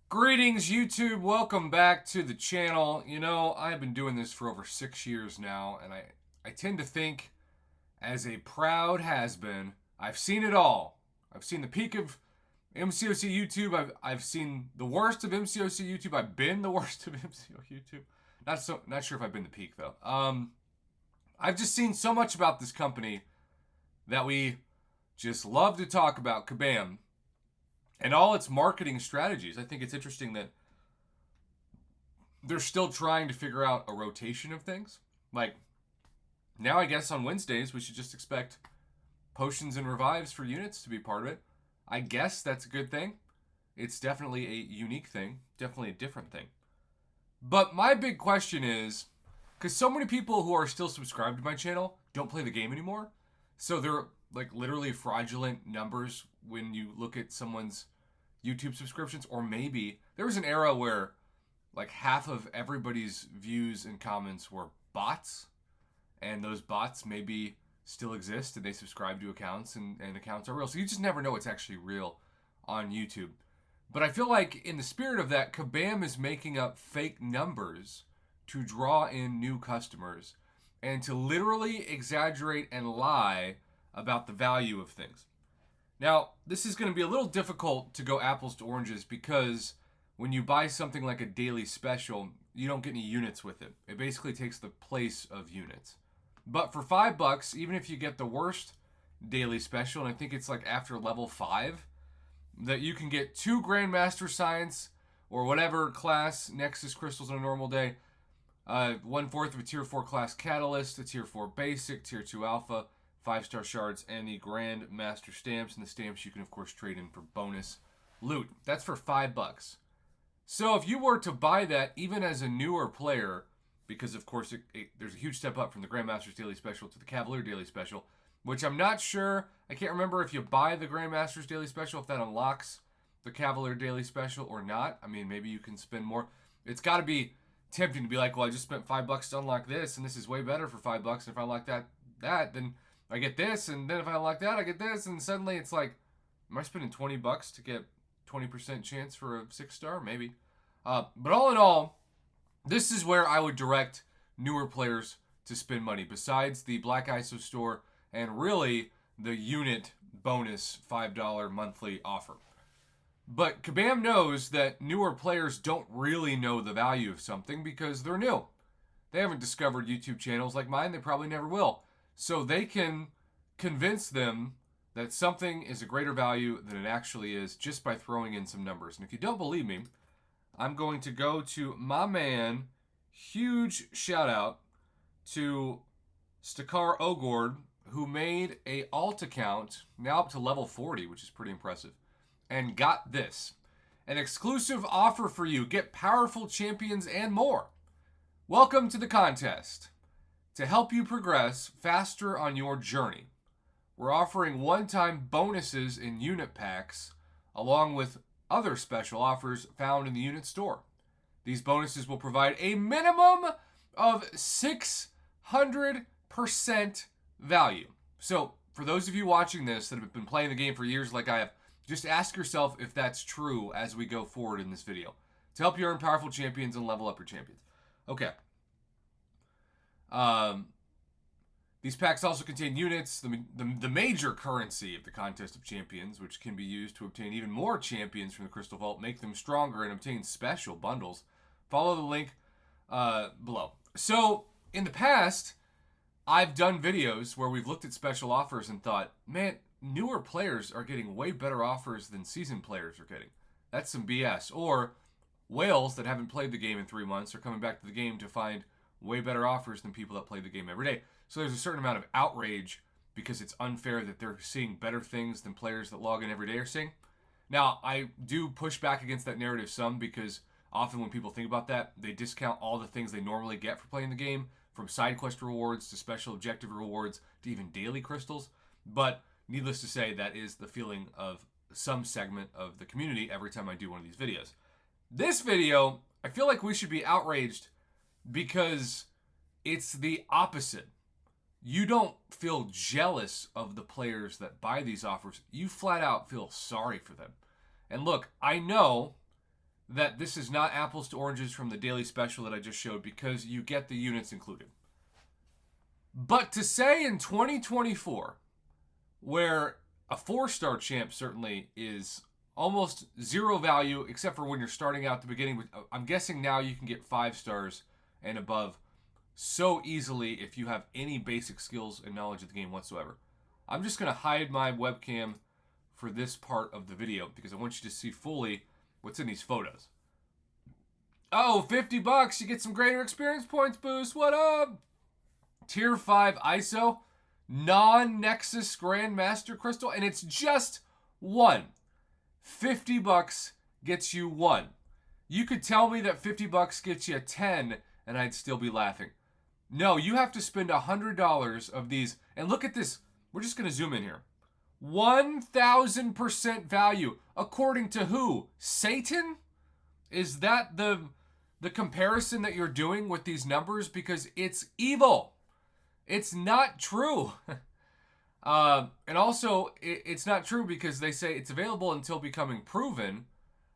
Greetings, YouTube. Welcome back to the channel. You know, I've been doing this for over 6 years now, and I tend to think, as a proud has-been, I've seen it all. I've seen the peak of MCOC YouTube. I've seen the worst of MCOC YouTube. I've been the worst of MCOC YouTube. Not sure if I've been the peak though. I've just seen so much about this company that we just love to talk about, Kabam, and all its marketing strategies. I think it's interesting that they're still trying to figure out a rotation of things. Like, now I guess on Wednesdays we should just expect potions and revives for units to be part of it. I guess that's a good thing. It's definitely a unique thing, definitely a different thing. But my big question is, because so many people who are still subscribed to my channel don't play the game anymore, so they're like literally fraudulent numbers when you look at someone's YouTube subscriptions. Or maybe there was an era where like half of everybody's views and comments were bots, and those bots maybe still exist and they subscribe to accounts, and accounts are real. So you just never know what's actually real on YouTube. But I feel like in the spirit of that, Kabam is making up fake numbers to draw in new customers and to literally exaggerate and lie about the value of things. Now, this is going to be a little difficult to go apples to oranges, because when you buy something like a daily special, you don't get any units with it. It basically takes the place of units. But for $5, even if you get the worst daily special, and I think it's like after level 5, that you can get 2 Grandmaster Science or whatever class Nexus crystals on a normal day, 1/4 of a tier 4 class Catalyst, a tier 4 basic, tier 2 alpha, 5-star shards, and the Grand Master stamps. And the stamps you can of course trade in for bonus loot. That's for $5. So if you were to buy that even as a newer player, because of course there's a huge step up from the Grandmaster's daily special to the Cavalier daily special, which I'm not sure, I can't remember if you buy the Grandmaster's daily special, if that unlocks the Cavalier daily special or not. I mean, maybe you can spend more. It's got to be tempting to be like, well, I just spent $5 to unlock this, and this is way better for $5. And if I unlock that, then I get this, and then if I unlock that, I get this, and suddenly it's like, am I spending $20 to get 20% chance for a 6-star? Maybe. But all in all, this is where I would direct newer players to spend money, besides the Black ISO store and really the unit bonus $5 monthly offer. But Kabam knows that newer players don't really know the value of something because they're new. They haven't discovered YouTube channels like mine. They probably never will. So they can convince them that something is a greater value than it actually is just by throwing in some numbers. And if you don't believe me, I'm going to go to my man, huge shout out to Stakar Ogord, who made a alt account now up to level 40, which is pretty impressive, and got this. An exclusive offer for you. Get powerful champions and more. Welcome to the contest. To help you progress faster on your journey, we're offering one-time bonuses in unit packs, along with other special offers found in the unit store. These bonuses will provide a minimum of 600% value. So, for those of you watching this that have been playing the game for years like I have, just ask yourself if that's true as we go forward in this video, to help you earn powerful champions and level up your champions. Okay. These packs also contain units, the major currency of the Contest of Champions, which can be used to obtain even more champions from the Crystal Vault, make them stronger, and obtain special bundles. Follow the link below. So, in the past, I've done videos where we've looked at special offers and thought, man, newer players are getting way better offers than seasoned players are getting. That's some BS. Or whales that haven't played the game in 3 months are coming back to the game to find way better offers than people that play the game every day. So there's a certain amount of outrage because it's unfair that they're seeing better things than players that log in every day are seeing. Now, I do push back against that narrative some, because often when people think about that, they discount all the things they normally get for playing the game, from side quest rewards to special objective rewards to even daily crystals. But needless to say, that is the feeling of some segment of the community every time I do one of these videos. This video, I feel like we should be outraged because it's the opposite. You don't feel jealous of the players that buy these offers. You flat out feel sorry for them. And look, I know that this is not apples to oranges from the daily special that I just showed because you get the units included. But to say in 2024, where a 4-star champ certainly is almost zero value, except for when you're starting out at the beginning. I'm guessing now you can get 5 stars and above so easily if you have any basic skills and knowledge of the game whatsoever. I'm just going to hide my webcam for this part of the video because I want you to see fully what's in these photos. Oh, $50, you get some greater experience points boost. What up? Tier 5 ISO, non-Nexus Grandmaster Crystal, and it's just one. $50 gets you one. You could tell me that $50 gets you 10 and I'd still be laughing. No, you have to spend $100 of these. And look at this. We're just going to zoom in here. 1,000% value. According to who? Satan? Is that the comparison that you're doing with these numbers? Because it's evil. It's not true. And also, it's not true because they say it's available until becoming proven.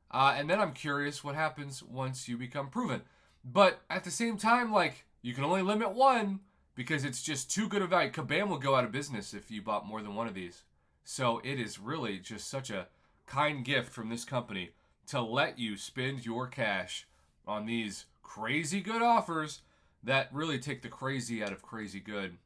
And then I'm curious what happens once you become proven. But at the same time, like, you can only limit one because it's just too good a value. Kabam will go out of business if you bought more than one of these. So it is really just such a kind gift from this company to let you spend your cash on these crazy good offers that really take the crazy out of crazy good.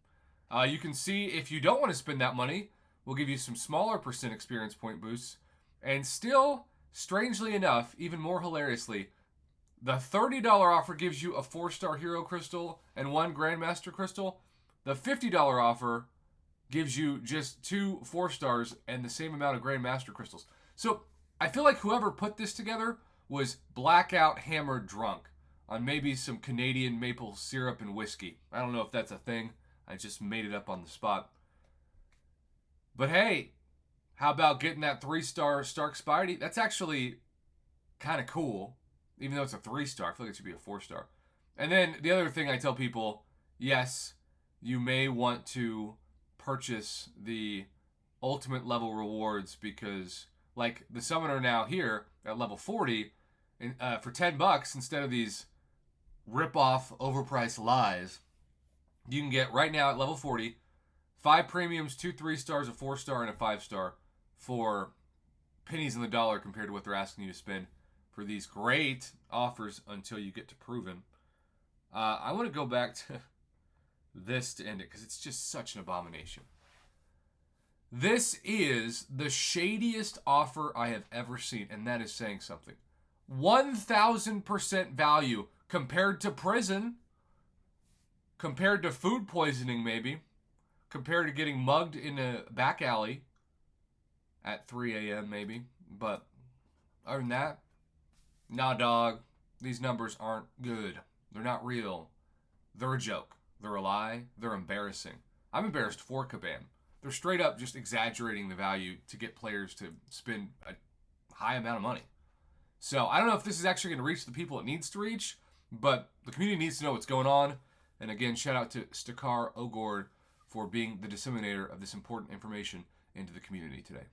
You can see if you don't want to spend that money, we'll give you some smaller percent experience point boosts. And still, strangely enough, even more hilariously, the $30 offer gives you a 4-star Hero Crystal and 1 Grandmaster Crystal. The $50 offer gives you just 2 4-stars and the same amount of Grandmaster Crystals. So I feel like whoever put this together was blackout hammered drunk on maybe some Canadian maple syrup and whiskey. I don't know if that's a thing. I just made it up on the spot. But hey, how about getting that 3-star Stark Spidey? That's actually kind of cool. Even though it's a 3-star, I feel like it should be a 4-star. And then the other thing I tell people, yes, you may want to purchase the ultimate level rewards because, like, the Summoner now here at level 40, for $10 instead of these rip-off, overpriced lies, you can get right now at level 40, 5 premiums, 2 3-stars, a 4-star, and a 5-star for pennies on the dollar compared to what they're asking you to spend for these great offers until you get to proven. I want to go back to this to end it because it's just such an abomination. This is the shadiest offer I have ever seen, and that is saying something. 1,000% value compared to prison, compared to food poisoning maybe, compared to getting mugged in a back alley at 3 a.m. maybe. But other than that, nah, dog, these numbers aren't good. They're not real. They're a joke. They're a lie. They're embarrassing. I'm embarrassed for Kabam. They're straight up just exaggerating the value to get players to spend a high amount of money. So I don't know if this is actually going to reach the people it needs to reach, but the community needs to know what's going on. And again, shout out to Stakar Ogord for being the disseminator of this important information into the community today.